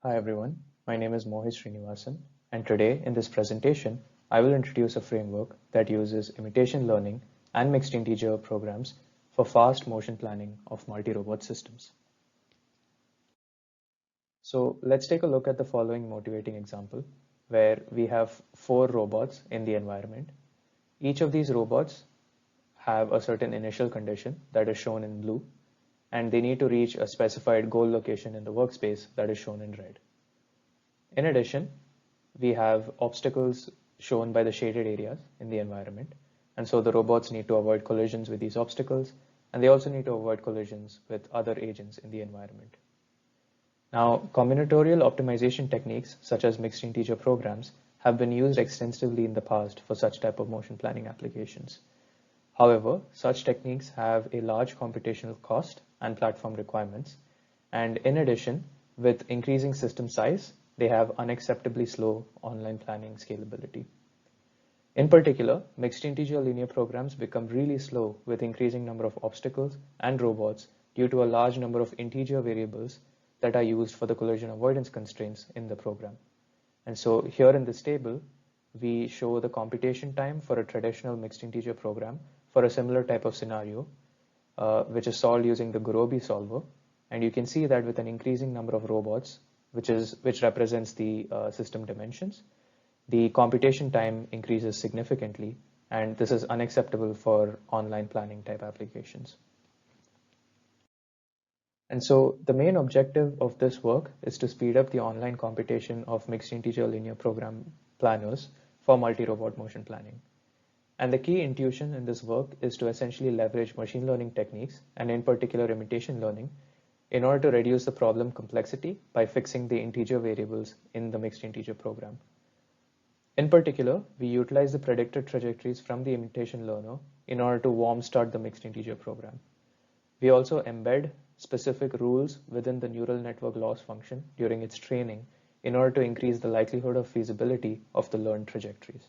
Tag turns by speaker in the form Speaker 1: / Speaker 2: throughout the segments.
Speaker 1: Hi everyone, my name is Mohit Srinivasan, and today in this presentation, I will introduce a framework that uses imitation learning and mixed integer programs for fast motion planning of multi-robot systems. So let's take a look at the following motivating example, where we have 4 robots in the environment. Each of these robots have a certain initial condition that is shown in blue, and they need to reach a specified goal location in the workspace that is shown in red. In addition, we have obstacles shown by the shaded areas in the environment. And so the robots need to avoid collisions with these obstacles, and they also need to avoid collisions with other agents in the environment. Now, combinatorial optimization techniques, such as mixed integer programs, have been used extensively in the past for such type of motion planning applications. However, such techniques have a large computational cost and platform requirements. And in addition, with increasing system size, they have unacceptably slow online planning scalability. In particular, mixed integer linear programs become really slow with increasing number of obstacles and robots due to a large number of integer variables that are used for the collision avoidance constraints in the program. And so here in this table, we show the computation time for a traditional mixed integer program for a similar type of scenario, which is solved using the Gurobi solver. And you can see that with an increasing number of robots, which represents the system dimensions, the computation time increases significantly, and this is unacceptable for online planning type applications. And so the main objective of this work is to speed up the online computation of mixed integer linear program planners for multi-robot motion planning. And the key intuition in this work is to essentially leverage machine learning techniques, and in particular imitation learning, in order to reduce the problem complexity by fixing the integer variables in the mixed integer program. In particular, we utilize the predicted trajectories from the imitation learner in order to warm start the mixed integer program. We also embed specific rules within the neural network loss function during its training in order to increase the likelihood of feasibility of the learned trajectories.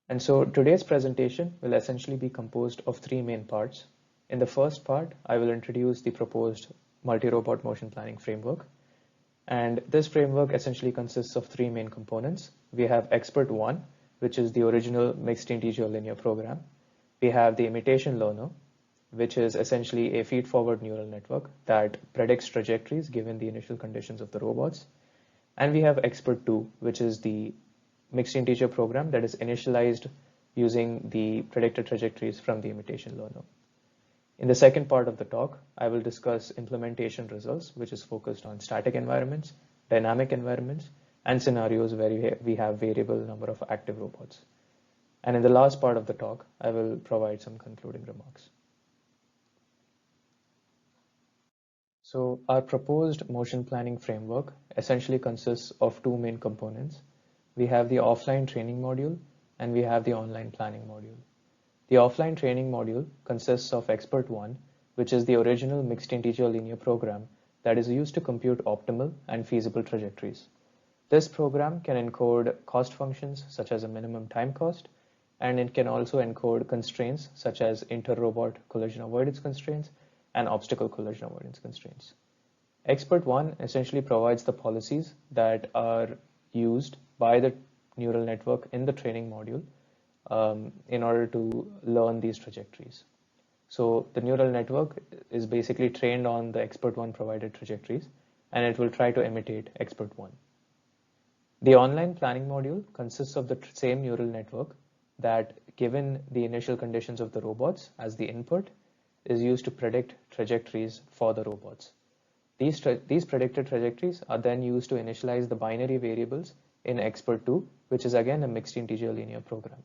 Speaker 1: And so today's presentation will essentially be composed of 3 main parts. In the first part, I will introduce the proposed multi-robot motion planning framework. And this framework essentially consists of 3 main components. We have Expert 1, which is the original mixed integer linear program. We have the imitation learner, which is essentially a feed-forward neural network that predicts trajectories given the initial conditions of the robots. And we have Expert 2, which is the mixed integer program that is initialized using the predicted trajectories from the imitation learner. In the second part of the talk, I will discuss implementation results, which is focused on static environments, dynamic environments, and scenarios where we have variable number of active robots. And in the last part of the talk, I will provide some concluding remarks. So our proposed motion planning framework essentially consists of 2 main components. We have the offline training module and we have the online planning module. The offline training module consists of Expert 1, which is the original mixed integer linear program that is used to compute optimal and feasible trajectories. This program can encode cost functions such as a minimum time cost, and it can also encode constraints such as inter-robot collision avoidance constraints and obstacle collision avoidance constraints. Expert 1 essentially provides the policies that are used by the neural network in the training module in order to learn these trajectories. So the neural network is basically trained on the Expert 1 provided trajectories, and it will try to imitate Expert 1. The online planning module consists of the same neural network that, given the initial conditions of the robots as the input, is used to predict trajectories for the robots. These predicted trajectories are then used to initialize the binary variables in Expert 2, which is again a mixed integer linear program.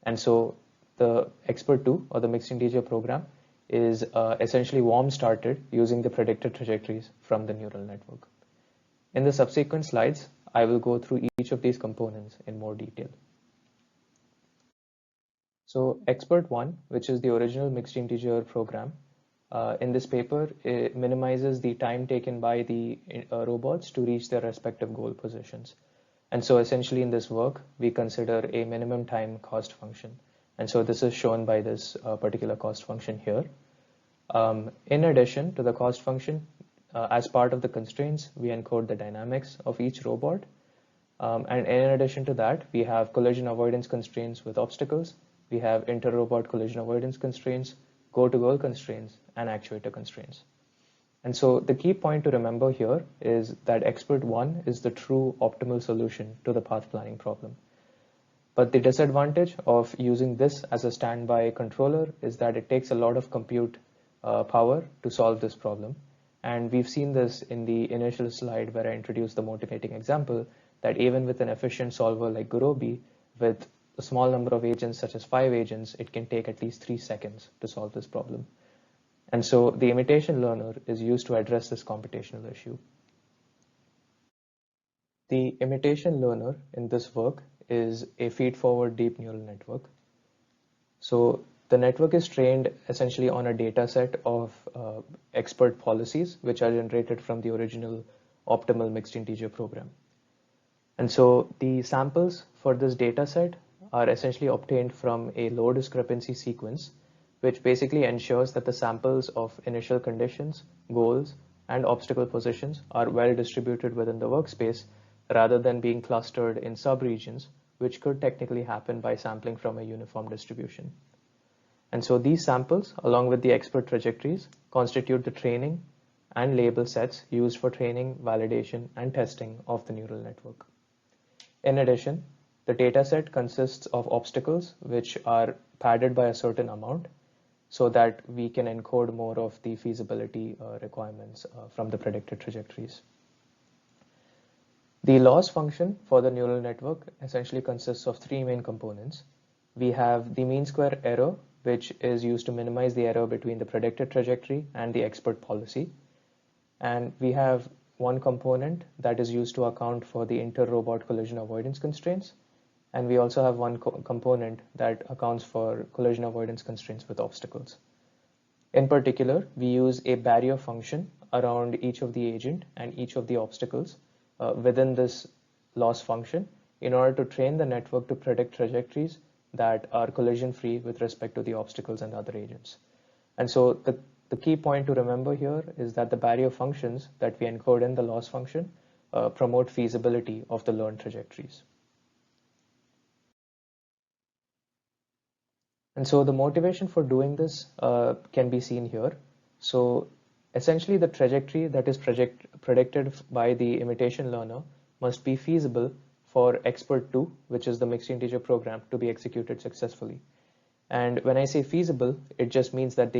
Speaker 1: And so the Expert 2 or the mixed integer program is essentially warm started using the predicted trajectories from the neural network. In the subsequent slides, I will go through each of these components in more detail. So Expert 1, which is the original mixed integer program, in this paper, it minimizes the time taken by the robots to reach their respective goal positions. And so essentially in this work, we consider a minimum time cost function. And so this is shown by this particular cost function here. In addition to the cost function, as part of the constraints, we encode the dynamics of each robot. And in addition to that, we have collision avoidance constraints with obstacles. We have inter-robot collision avoidance constraints, goal-to-goal constraints, and actuator constraints. And so the key point to remember here is that expert 1 is the true optimal solution to the path planning problem. But the disadvantage of using this as a standby controller is that it takes a lot of compute power to solve this problem. And we've seen this in the initial slide where I introduced the motivating example that even with an efficient solver like Gurobi, with a small number of agents such as 5 agents, it can take at least 3 seconds to solve this problem. And so the imitation learner is used to address this computational issue. The imitation learner in this work is a feed-forward deep neural network. So the network is trained essentially on a data set of expert policies, which are generated from the original optimal mixed integer program. And so the samples for this data set are essentially obtained from a low discrepancy sequence, which basically ensures that the samples of initial conditions, goals, and obstacle positions are well distributed within the workspace rather than being clustered in subregions, which could technically happen by sampling from a uniform distribution. And so these samples, along with the expert trajectories, constitute the training and label sets used for training, validation, and testing of the neural network. In addition, the dataset consists of obstacles which are padded by a certain amount so that we can encode more of the feasibility requirements from the predicted trajectories. The loss function for the neural network essentially consists of 3 main components. We have the mean square error, which is used to minimize the error between the predicted trajectory and the expert policy. And we have one component that is used to account for the inter-robot collision avoidance constraints. And we also have one component that accounts for collision avoidance constraints with obstacles. In particular, we use a barrier function around each of the agent and each of the obstacles within this loss function in order to train the network to predict trajectories that are collision free with respect to the obstacles and other agents. And so the key point to remember here is that the barrier functions that we encode in the loss function promote feasibility of the learned trajectories. And so the motivation for doing this can be seen here. So essentially the trajectory that is predicted by the imitation learner must be feasible for expert 2, which is the mixed integer program, to be executed successfully. And when I say feasible, it just means that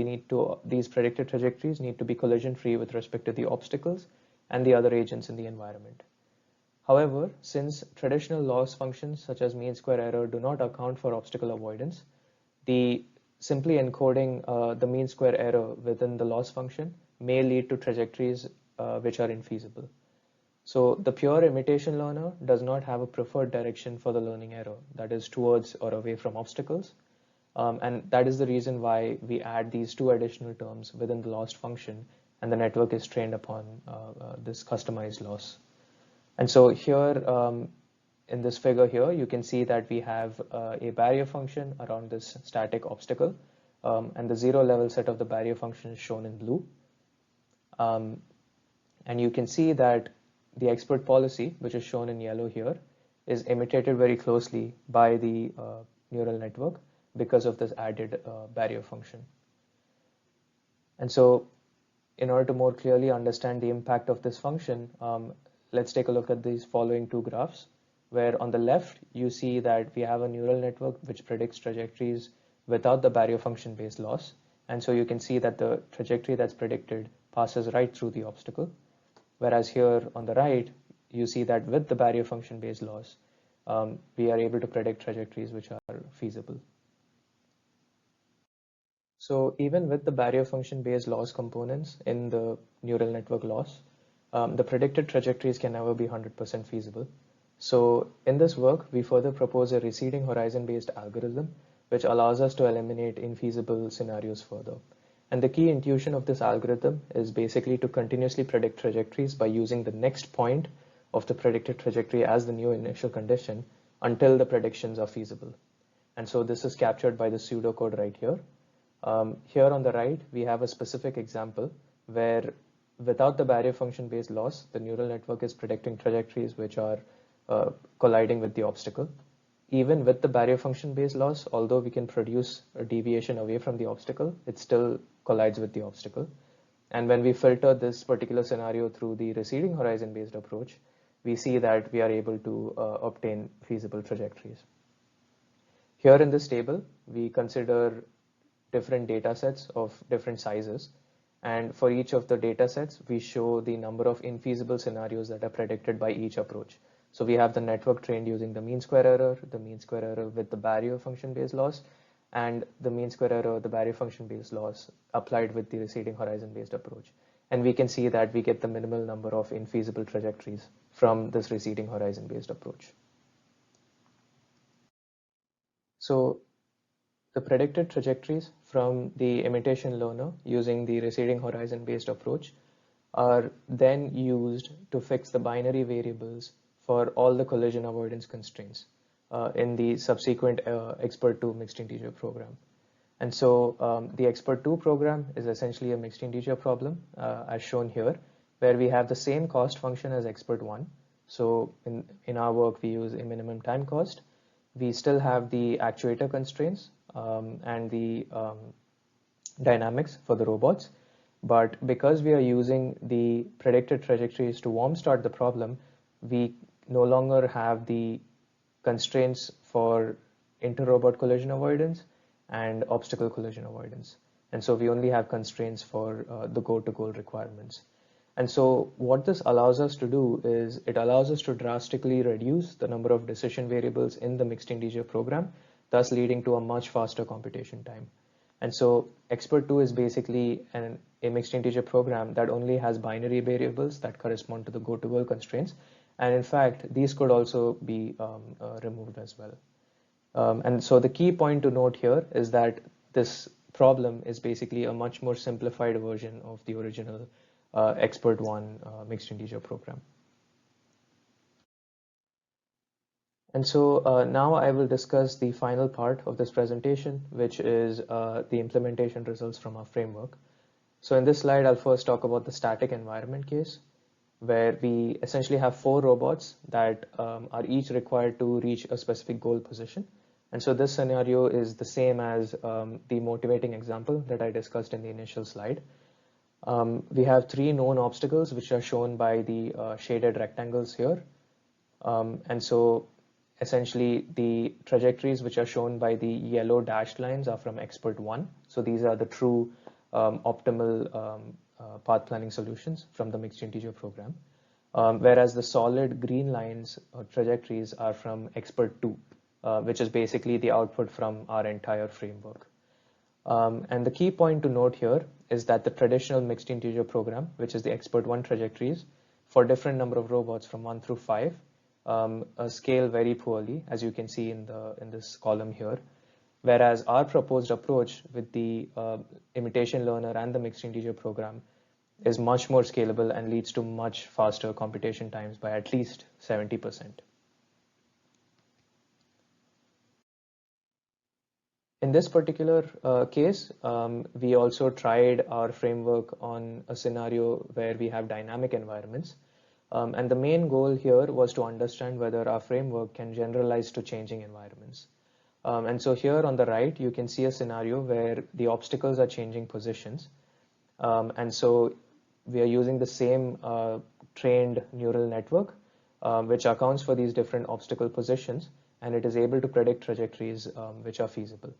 Speaker 1: these predicted trajectories need to be collision free with respect to the obstacles and the other agents in the environment. However, since traditional loss functions such as mean square error do not account for obstacle avoidance, the simply encoding the mean square error within the loss function may lead to trajectories which are infeasible. So the pure imitation learner does not have a preferred direction for the learning error, that is towards or away from obstacles. And that is the reason why we add these 2 additional terms within the loss function, and the network is trained upon this customized loss. And so here, in this figure here, you can see that we have a barrier function around this static obstacle, and the 0 level set of the barrier function is shown in blue. And you can see that the expert policy, which is shown in yellow here, is imitated very closely by the neural network because of this added barrier function. And so in order to more clearly understand the impact of this function, let's take a look at these following 2 graphs, where on the left, you see that we have a neural network which predicts trajectories without the barrier function based loss. And so you can see that the trajectory that's predicted passes right through the obstacle. Whereas here on the right, you see that with the barrier function based loss, we are able to predict trajectories which are feasible. So even with the barrier function based loss components in the neural network loss, the predicted trajectories can never be 100% feasible. So in this work, we further propose a receding horizon based algorithm, which allows us to eliminate infeasible scenarios further. And the key intuition of this algorithm is basically to continuously predict trajectories by using the next point of the predicted trajectory as the new initial condition until the predictions are feasible. And so this is captured by the pseudocode right here. Here on the right, we have a specific example where without the barrier function based loss, the neural network is predicting trajectories which are colliding with the obstacle. Even with the barrier function based loss, although we can produce a deviation away from the obstacle, it still collides with the obstacle. And when we filter this particular scenario through the receding horizon based approach, we see that we are able to obtain feasible trajectories. Here in this table, we consider different data sets of different sizes. And for each of the data sets, we show the number of infeasible scenarios that are predicted by each approach. So we have the network trained using the mean square error, the mean square error with the barrier function based loss, and the mean square error, the barrier function based loss applied with the receding horizon based approach. And we can see that we get the minimal number of infeasible trajectories from this receding horizon based approach. So the predicted trajectories from the imitation learner using the receding horizon based approach are then used to fix the binary variables for all the collision avoidance constraints in the subsequent expert2 mixed integer program. And so the expert2 program is essentially a mixed integer problem as shown here, where we have the same cost function as expert1. So in our work, we use a minimum time cost. We still have the actuator constraints and the dynamics for the robots. But because we are using the predicted trajectories to warm start the problem, we no longer have the constraints for inter-robot collision avoidance and obstacle collision avoidance. And so we only have constraints for the go-to-goal requirements. And so what this allows us to do is it allows us to drastically reduce the number of decision variables in the mixed integer program, thus leading to a much faster computation time. And so expert2 is basically a mixed integer program that only has binary variables that correspond to the go-to-goal constraints. And in fact, these could also be removed as well. And so the key point to note here is that this problem is basically a much more simplified version of the original expert1 mixed integer program. And so now I will discuss the final part of this presentation, which is the implementation results from our framework. So in this slide, I'll first talk about the static environment case, where we essentially have 4 robots that are each required to reach a specific goal position. And so this scenario is the same as the motivating example that I discussed in the initial slide. We have 3 known obstacles, which are shown by the shaded rectangles here. And so essentially the trajectories which are shown by the yellow dashed lines are from expert1. So these are the true optimal path planning solutions from the mixed integer program. Whereas the solid green lines or trajectories are from expert2, which is basically the output from our entire framework. And the key point to note here is that the traditional mixed integer program, which is the expert1 trajectories, for different number of robots from 1 through 5, scale very poorly, as you can see in this column here. Whereas our proposed approach with the imitation learner and the mixed integer program is much more scalable and leads to much faster computation times by at least 70%. In this particular case, we also tried our framework on a scenario where we have dynamic environments. And the main goal here was to understand whether our framework can generalize to changing environments. And so here on the right, you can see a scenario where the obstacles are changing positions. And so we are using the same trained neural network, which accounts for these different obstacle positions, and it is able to predict trajectories which are feasible.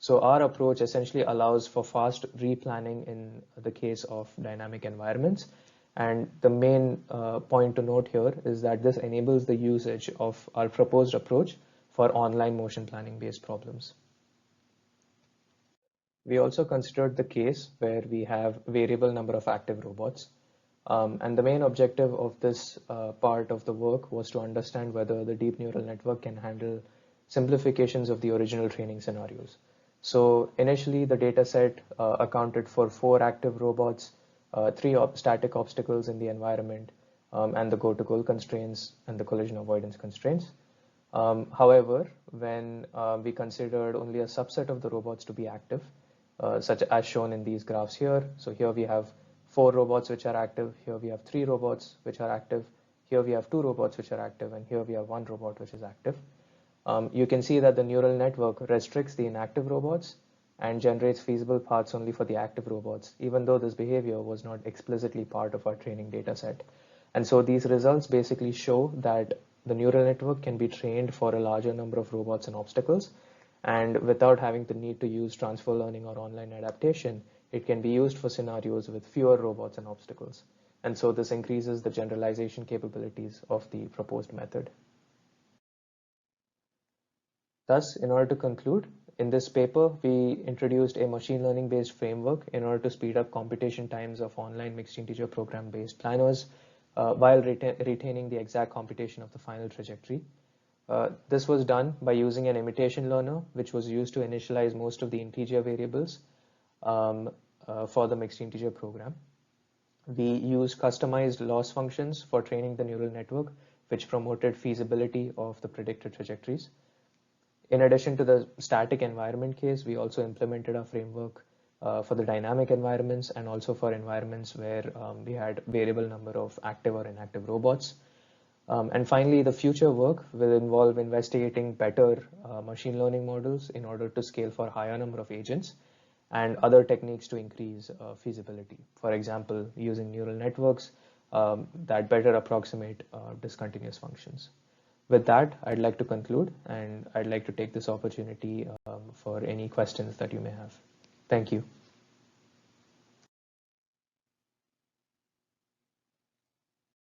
Speaker 1: So our approach essentially allows for fast replanning in the case of dynamic environments. And the main point to note here is that this enables the usage of our proposed approach for online motion planning based problems. We also considered the case where we have variable number of active robots. And the main objective of this part of the work was to understand whether the deep neural network can handle simplifications of the original training scenarios. So initially the data set accounted for 4 active robots, 3 static obstacles in the environment, and the go-to-goal constraints and the collision avoidance constraints. However, when we considered only a subset of the robots to be active, such as shown in these graphs here, so here we have 4 robots which are active, here we have 3 robots which are active, here we have 2 robots which are active, and here we have 1 robot which is active. You can see that the neural network restricts the inactive robots and generates feasible paths only for the active robots, even though this behavior was not explicitly part of our training data set. And so these results basically show that the neural network can be trained for a larger number of robots and obstacles, and without having the need to use transfer learning or online adaptation, it can be used for scenarios with fewer robots and obstacles. And so this increases the generalization capabilities of the proposed method. Thus, in order to conclude, in this paper, we introduced a machine learning based framework in order to speed up computation times of online mixed integer program based planners while retaining the exact computation of the final trajectory. This was done by using an imitation learner, which was used to initialize most of the integer variables for the mixed integer program. We used customized loss functions for training the neural network, which promoted feasibility of the predicted trajectories. In addition to the static environment case, we also implemented a framework for the dynamic environments and also for environments where we had variable number of active or inactive robots. And finally, the future work will involve investigating better machine learning models in order to scale for higher number of agents and other techniques to increase feasibility. For example, using neural networks that better approximate discontinuous functions. With that, I'd like to conclude, and I'd like to take this opportunity for any questions that you may have. Thank you.